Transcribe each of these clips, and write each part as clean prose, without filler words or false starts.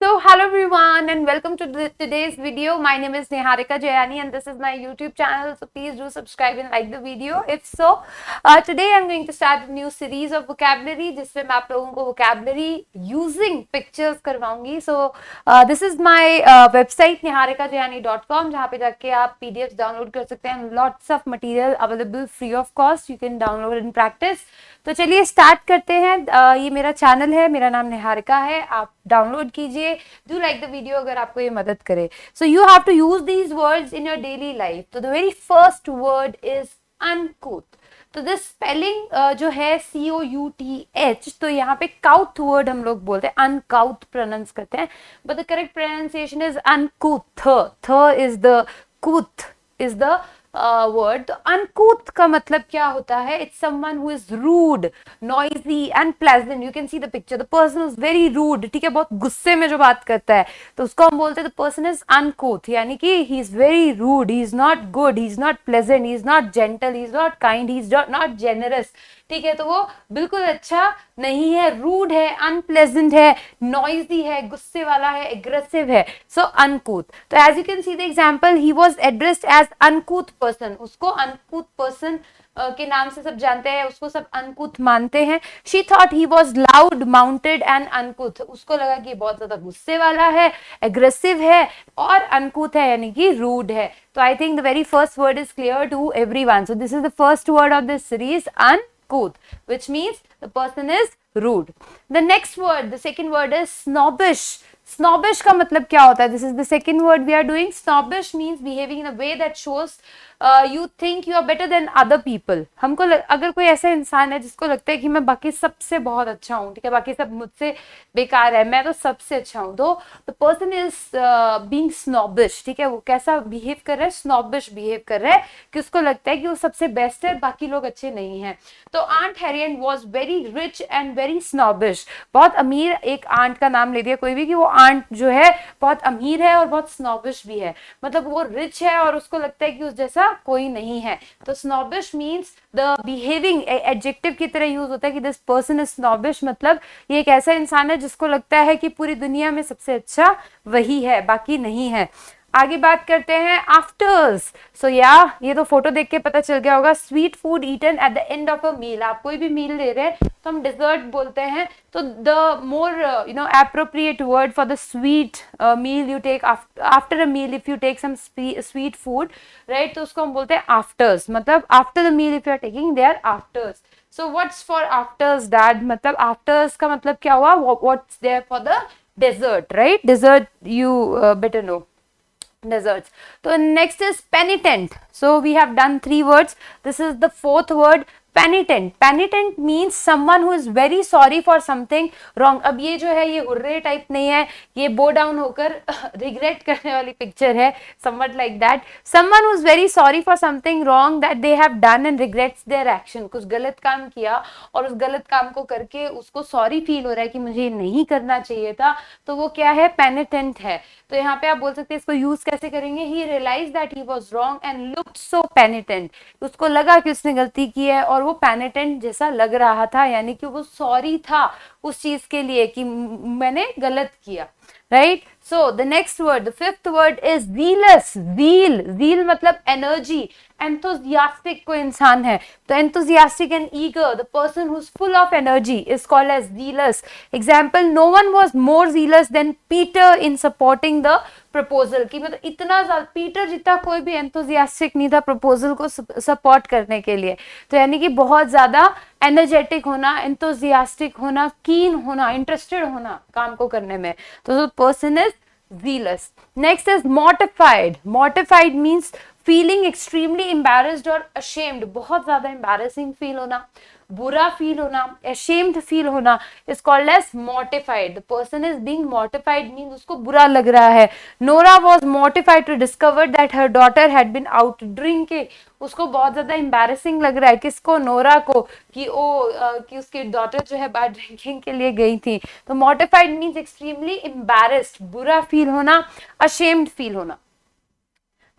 So hello everyone and welcome to today's video. My name is Niharika Jayani and this is my YouTube channel. So please do subscribe and like the video. If so, today I'm going to start a new series of vocabulary जिसमें मैं आप लोगों को vocabulary using pictures करवाऊंगी. So this is my website niharikajayani.com जहाँ पे जाके आप PDFs download कर सकते हैं. Lots of material available free of cost. You can download and practice. तो चलिए स्टार्ट करते हैं. ये मेरा चैनल है, मेरा नाम निहारिका है. आप डाउनलोड कीजिए. डू लाइक द वीडियो अगर आपको ये मदद करे. So you have to use these words in your daily life. तो the very first word is uncouth. तो दिस स्पेलिंग जो है COUTH, तो यहाँ पे काउथ वर्ड हम लोग बोलते हैं, अनकाउथ प्रोनाउंस करते हैं, but the correct pronunciation is uncouth. The is the couth is the word. तो अनकूथ का मतलब क्या होता है? It's someone who is rude, noisy and pleasant. You can see the picture. The person is very rude, ठीक है, बहुत गुस्से में जो बात करता है, तो उसको हम बोलते हैं द पर्सन इज अनकूथ, यानी कि he is very rude, he is not good, he is not pleasant, he is not gentle, he is not kind, he is not generous. ठीक है, तो वो बिल्कुल अच्छा नहीं है, रूड है, अनप्लेजेंट है, नॉइजी है, गुस्से वाला है, एग्रेसिव है. So uncouth. तो as you can see the example, he was addressed as uncouth person. उसको अनकूथ पर्सन के नाम से सब जानते हैं, उसको सब अनकूथ मानते हैं. She thought he was loud, mounted and uncouth. उसको लगा कि बहुत ज्यादा गुस्से वाला है, एग्रेसिव है और अनकूथ है, यानी कि रूड है. तो I think the very first word is clear to everyone. So this is the first word of this series, uncouth, which means the person is rude. The next word, the second word is snobbish. Snobbish का मतलब क्या होता है? This is the second word we are doing. Snobbish means behaving in a way that shows you think you are better than other people. हमको अगर कोई ऐसा इंसान है जिसको लगता है कि मैं बाकी सबसे बहुत अच्छा हूँ, ठीक है, बाकी सब मुझसे बेकार है, मैं तो सबसे अच्छा हूँ, तो the person is being snobbish. ठीक है, वो कैसा बिहेव कर रहा है? स्नॉबिश बिहेव कर रहा है कि उसको लगता है कि वो सबसे बेस्ट है, बाकी लोग अच्छे नहीं हैं. तो aunt Harriet was very rich and very snobbish. बहुत अमीर एक आंट का नाम ले दिया कोई भी कि वो आंट जो है बहुत अमीर है और बहुत स्नॉबिश भी है. मतलब वो रिच है और उसको लगता है कि उस जैसा कोई नहीं है. तो snobbish means the behaving, adjective की तरह यूज होता है कि दिस पर्सन इज स्नॉबिश. मतलब ये एक ऐसा इंसान है जिसको लगता है कि पूरी दुनिया में सबसे अच्छा वही है, बाकी नहीं है. आगे बात करते हैं आफ्टर्स. सो ये तो फोटो देख के पता चल गया होगा. Sweet food eaten at the end of a meal. आप कोई भी मील ले रहे हैं तो हम डिजर्ट बोलते हैं. तो the more appropriate word for the sweet meal you take after a meal, if you take some sweet food, right, तो उसको हम बोलते हैं आफ्टर्स. मतलब after the meal if you are taking, they are afters. So what's for afters dad? मतलब afters का मतलब क्या हुआ? What's there for the dessert, right? Dessert you better know. Desserts. So next is penitent. So we have done 3 words. This is the 4th word, penitent. Penitent means someone who is very sorry for something wrong. अब ये जो है ये hurray type नहीं है, ये बो down होकर रिग्रेट करने वाली पिक्चर है. somewhat like that. Someone who is very sorry for something wrong that they have done and regrets their action. कुछ गलत काम किया और उस गलत काम को करके उसको सॉरी फील हो रहा है कि मुझे नहीं करना चाहिए था, तो वो क्या है? पेनिटेंट है. तो यहाँ पे आप बोल सकते हैं इसको यूज कैसे करेंगे? He realise that he was wrong and looked so penitent. उसको लगा कि उसने गलती की है और वो पेनिटेंट जैसा लग रहा था, यानी कि वो सॉरी था उस चीज के लिए कि मैंने गलत किया, right? So the next word, the 5th word is zealous. zeal मतलब एनर्जी. enthusiastic कोई इंसान है तो enthusiastic and eager, the person who's full of energy is called as zealous. Example, no one was more zealous than Peter in supporting the proposal. कि मतलब इतना ज्यादा Peter जितना कोई भी enthusiastic नहीं था प्रपोजल को सपोर्ट करने के लिए. तो यानी कि बहुत ज्यादा एनर्जेटिक होना, enthusiastic होना, कीन होना, इंटरेस्टेड होना काम को करने में. तो person is zealous. Next is mortified. Mortified means feeling extremely embarrassed or ashamed. बहुत ज्यादा embarrassing feel होना, बुरा फील होना, ashamed फील होना is called as mortified. The person is being mortified means उसको बुरा लग रहा है. Nora was mortified to discover that her daughter had been out drinking. उसको बहुत ज्यादा embarrassing लग रहा है. किसको? नोरा को, कि कि उसकी डॉटर जो है बाहर ड्रिंकिंग के लिए गई थी. तो mortified means extremely embarrassed, बुरा फील होना, ashamed फील होना.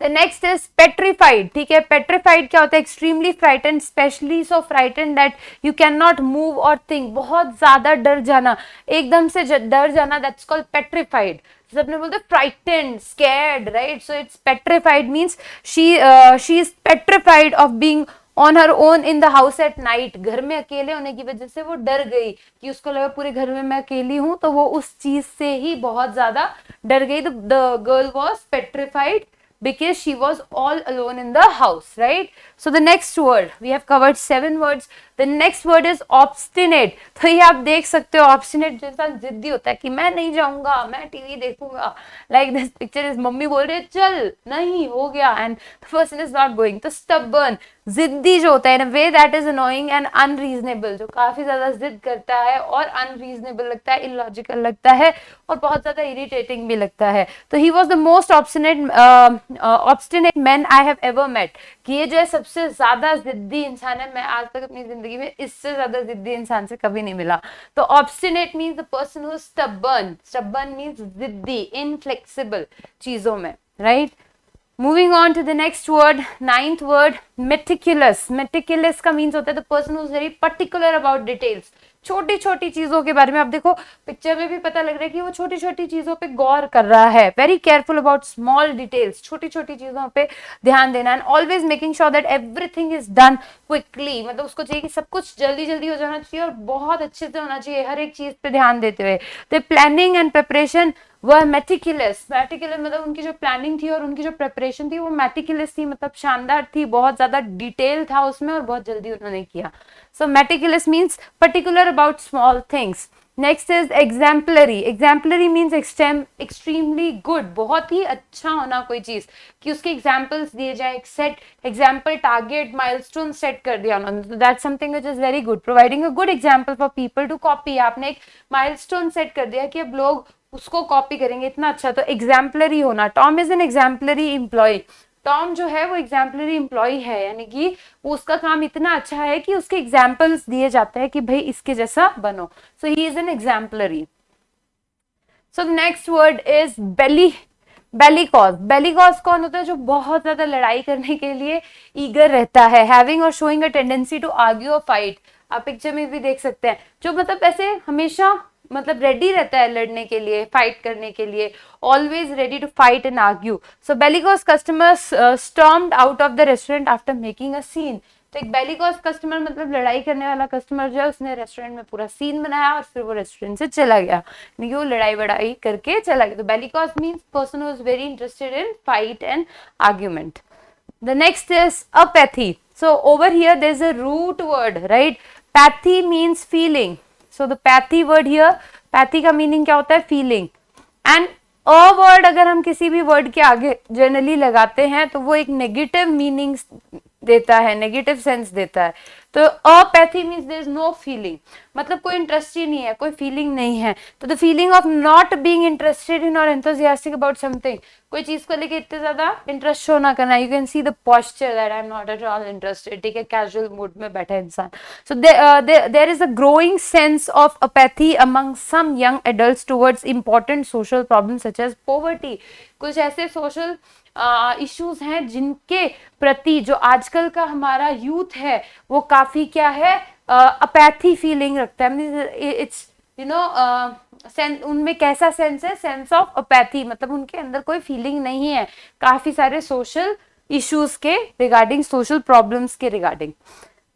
द नेक्स्ट इज पेट्रीफाइड, ठीक है। पेट्रीफाइड क्या होता है? Extremely frightened, specially so frightened that you can not move और थिंक, बहुत ज्यादा डर जाना, एकदम से डर जाना, दैट्स कॉल्ड पेट्रीफाइड। सबने बोलते frightened, scared, right? So it's petrified means she is petrified of being on her own in the house at night. घर में अकेले होने की वजह से वो डर गई, कि उसको लगा पूरे घर में मैं अकेली हूं, तो वो उस चीज से ही बहुत ज्यादा डर गई। The girl was petrified because she was all alone in the house, right? So the next word, we have covered 7 words. The next word is obstinate. तो ये आप देख सकते हो, obstinate जैसा जिद्दी होता है कि मैं नहीं जाऊंगा, मैं टीवी देखूंगा, like this picture is mummy बोल रहे चल, नहीं हो गया, and the person is not going. तो stubborn, जिद्दी जो होता है, in a way that is annoying and unreasonable, जो काफी ज्यादा जिद करता है और unreasonable लगता है, illogical लगता है और बहुत ज्यादा irritating भी लगता है। तो he was the most obstinate man I have ever met, कि ये जो है सबसे ज्यादा जिद्दी इंसान है, मैं आज तक अपनी जिंदगी में इससे ज्यादा जिद्दी इंसान से कभी नहीं मिला। तो obstinate means the person who is stubborn, stubborn means जिद्दी, inflexible चीजों में, right? Moving on to the next word, 9th word, meticulous. Meticulous का means होता है the person who is very particular about details. छोटी छोटी चीजों के बारे में, आप देखो पिक्चर में भी पता लग रहा है कि वो छोटी छोटी चीजों पे गौर कर रहा है। Very careful about small details, छोटी छोटी चीजों पे ध्यान देना, and always making sure that everything is done quickly. मतलब उसको चाहिए कि सब कुछ जल्दी जल्दी हो जाना चाहिए और बहुत अच्छे से होना चाहिए, हर एक चीज पे ध्यान देते हुए। तो प्लानिंग एंड प्रिपरेशन वह मेटिकुलस, मेटिकुलस मतलब उनकी जो प्लानिंग थी और उनकी जो प्रिपरेशन थी वो मेटिकुलस थी, मतलब शानदार थी, बहुत ज्यादा डिटेल था उसमें और बहुत जल्दी उन्होंने किया। So meticulous means particular about small things. Next is exemplary. Exemplary means extremely good, बहुत ही अच्छा होना कोई चीज, कि उसके एग्जाम्पल्स दिए जाए, set example, target, milestone set कर दिया उन्होंने, that's something which is very good. Providing a good example for people to copy, आपने एक माइलस्टोन सेट कर दिया कि अब लोग उसको कॉपी करेंगे, इतना अच्छा, तो एग्जाम्पलरी होना। Tom is an exemplary employee, Tom जो है वो एग्जाम्पलरी एम्प्लॉय है, यानी कि उसका काम इतना अच्छा है कि उसके एग्जाम्पल्स दिए जाते हैं कि भाई इसके जैसा बनो। So he is an exemplary. So next word is belli, bellicose. Bellicose कौन होता है? जो बहुत ज्यादा लड़ाई करने के लिए ईगर रहता है। हैविंग और showing a tendency to argue और फाइट, आप पिक्चर में भी देख सकते हैं, जो मतलब ऐसे हमेशा मतलब रेडी रहता है लड़ने के लिए, फाइट करने के लिए, always ready to fight and argue. So bellicose customers stormed out of the restaurant after making a scene. तो एक बेलिकॉज कस्टमर मतलब लड़ाई करने वाला कस्टमर जो है, उसने रेस्टोरेंट में पूरा सीन बनाया और फिर वो रेस्टोरेंट से चला गया, यानी कि वो लड़ाई वड़ाई करके चला गया। तो bellicose means person who is very interested in fight and argument. The next is apathy. So over here there is a root word, right? Pathy means feeling. So the pathy word here, pathy का meaning क्या होता है? feeling. And a word अगर हम किसी भी word के आगे जनरली लगाते हैं तो वो एक नेगेटिव मीनिंग देता है, नेगेटिव सेंस देता है। तो apathy means there is no feeling, मतलब कोई इंटरेस्ट ही नहीं है, कोई फीलिंग नहीं है। तो the feeling of not being interested in और एंथुसियास्टिक अबाउट समथिंग, कोई चीज को लेके इतने ज्यादा इंटरेस्ट शो ना करना। You can see the posture that I am not at all interested, ठीक है, कैजुअल मूड में बैठा इंसान। So there is a growing sense of apathy among some young adults towards important social problem such as poverty. कुछ ऐसे social issues हैं जिनके प्रति जो आजकल का हमारा यूथ है वो काफी क्या है, अपैथी फीलिंग रखता है। इट्स यू नो उनमें कैसा सेंस है? सेंस ऑफ अपैथी, मतलब उनके अंदर कोई फीलिंग नहीं है काफी सारे सोशल इश्यूज के रिगार्डिंग, सोशल प्रॉब्लम्स के regarding.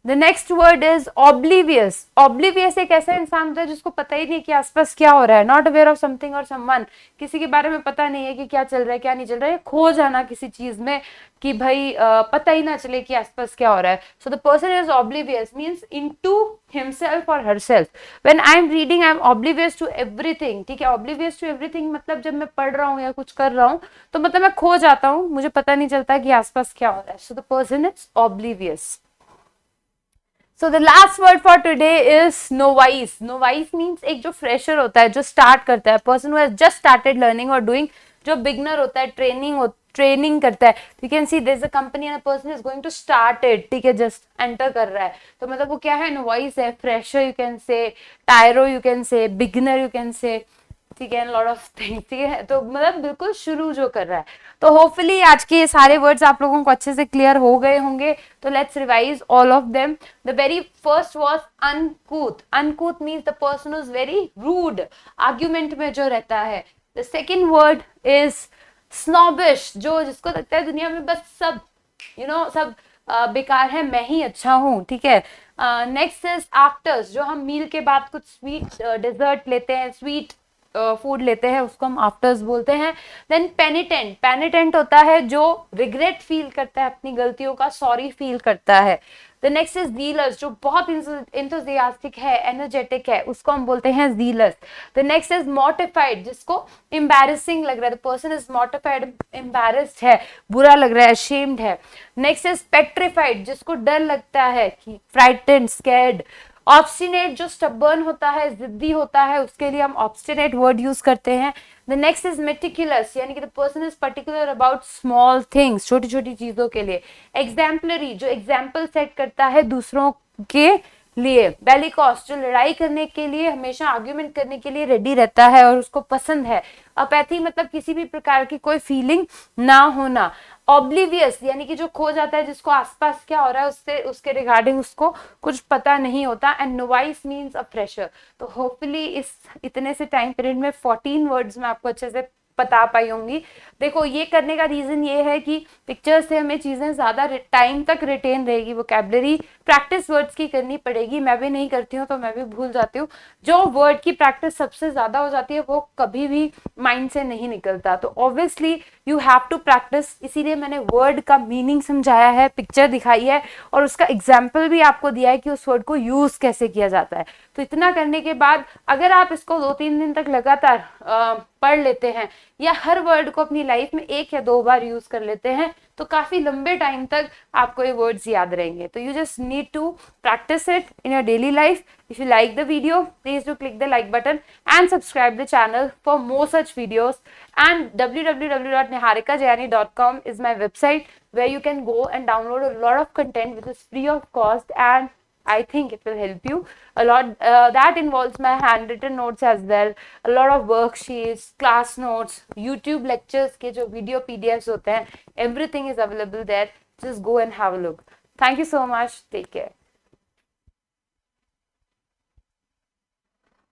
The next word is oblivious. Oblivious एक ऐसा इंसान होता है जिसको पता ही नहीं कि आसपास क्या हो रहा है, not aware of something or someone, किसी के बारे में पता नहीं है कि क्या चल रहा है क्या नहीं चल रहा है, खो जाना किसी चीज में कि भाई पता ही ना चले कि आसपास क्या हो रहा है। So the person is oblivious means into himself or herself. When I am reading, I am oblivious to everything. ठीक है, oblivious to everything मतलब जब मैं पढ़ रहा हूँ या कुछ कर रहा हूँ तो मतलब मैं खो जाता हूँ, मुझे पता नहीं चलता कि आसपास क्या हो रहा है। So the person is oblivious. So the last word for today is novice. Novice means एक जो fresher होता है, जो start करता है, person who has just started learning or doing, जो beginner होता है, ट्रेनिंग करता है। You can see there is a company and a person is going to start it, ठीक है, just enter कर रहा है, तो मतलब वो क्या है? novice है, fresher you can say, tyro you can say, beginner you can say, ठीक है, लॉट ऑफ थिंग्स, ठीक है, तो मतलब बिल्कुल शुरू जो कर रहा है। तो होपफुली आज के ये सारे वर्ड्स आप लोगों को अच्छे से क्लियर हो गए होंगे, तो let's revise all of them. The very first was uncouth. Uncouth means the person is very rude, argument में जो रहता है। The second word is snobbish, जो जिसको लगता है दुनिया में बस सब सब बेकार है, मैं ही अच्छा हूँ, ठीक है। नेक्स्ट इज आफ्टर्स, जो हम मील के बाद कुछ स्वीट डेजर्ट लेते हैं, स्वीट फूड लेते हैं, उसको हम आफ्टर्स बोलते हैं। देन पेनिटेंट, पेनिटेंट होता है जो रिग्रेट फील करता है अपनी गलतियों का, सॉरी फील करता है। द नेक्स्ट इज जीलस, जो बहुत इंथुजियास्टिक है, एनर्जेटिक है, उसको हम बोलते हैं जीलस। द नेक्स्ट इज मॉर्टिफाइड, जिसको एम्बैरेसिंग लग रहा है, द पर्सन इज मॉर्टिफाइड, एम्बैरेस्ड है, बुरा लग रहा है, अशेम्ड है। नेक्स्ट इज पेट्रिफाइड, जिसको डर लगता है, कि फ्राइटेंड, स्कैर्ड। ऑब्स्टिनेट, जो स्टबर्न होता है, जिद्दी होता है, उसके लिए हम ऑब्स्टिनेट वर्ड यूज करते हैं। द नेक्स्ट इज मेटिकुलस, यानी कि the person is particular about small things, छोटी छोटी चीजों के लिए। एग्जाम्पलरी, जो एग्जाम्पल सेट करता है दूसरों के लिए। बेलिकॉस, जो लड़ाई करने के लिए, हमेशा आर्ग्यूमेंट करने के लिए रेडी रहता है और उसको पसंद है। अपैथी मतलब किसी भी प्रकार की कोई फीलिंग ना होना। ऑब्लिवियस, यानी कि जो खो जाता है, जिसको आसपास क्या हो रहा है उससे उसके रिगार्डिंग उसको कुछ पता नहीं होता। And novice means a fresher. तो होपफुली इस इतने से टाइम पीरियड में 14 वर्ड्स में आपको अच्छे से बता पाई होंगी। देखो, ये करने का रीजन ये है कि पिक्चर से हमें चीजें ज्यादा टाइम तक रिटेन रहेगी, वोकैबुलरी प्रैक्टिस वर्ड्स की करनी पड़ेगी। मैं भी नहीं करती हूँ तो मैं भी भूल जाती हूँ। जो वर्ड की प्रैक्टिस सबसे ज्यादा हो जाती है वो कभी भी माइंड से नहीं निकलता, तो obviously you have to practice. इसीलिए मैंने वर्ड का मीनिंग समझाया है, पिक्चर दिखाई है और उसका एग्जाम्पल भी आपको दिया है कि उस वर्ड को यूज कैसे किया जाता है। तो इतना करने के बाद अगर आप इसको 2-3 दिन तक लगातार पढ़ लेते हैं या हर वर्ड को अपनी लाइफ में 1 या 2 बार यूज कर लेते हैं, तो काफी लंबे टाइम तक आपको ये वर्ड्स याद रहेंगे। तो you just need to practice it in your daily life. If you like the video, please do click the like button and subscribe the channel for more such videos. And www.niharikajayani.com is my website where you can go and download a lot of content which is free of cost, and I think it will help you a lot. That involves my handwritten notes as well, a lot of worksheets, class notes, YouTube lectures के जो video PDFs होते हैं, everything is available there. Just go and have a look. Thank you so much. Take care.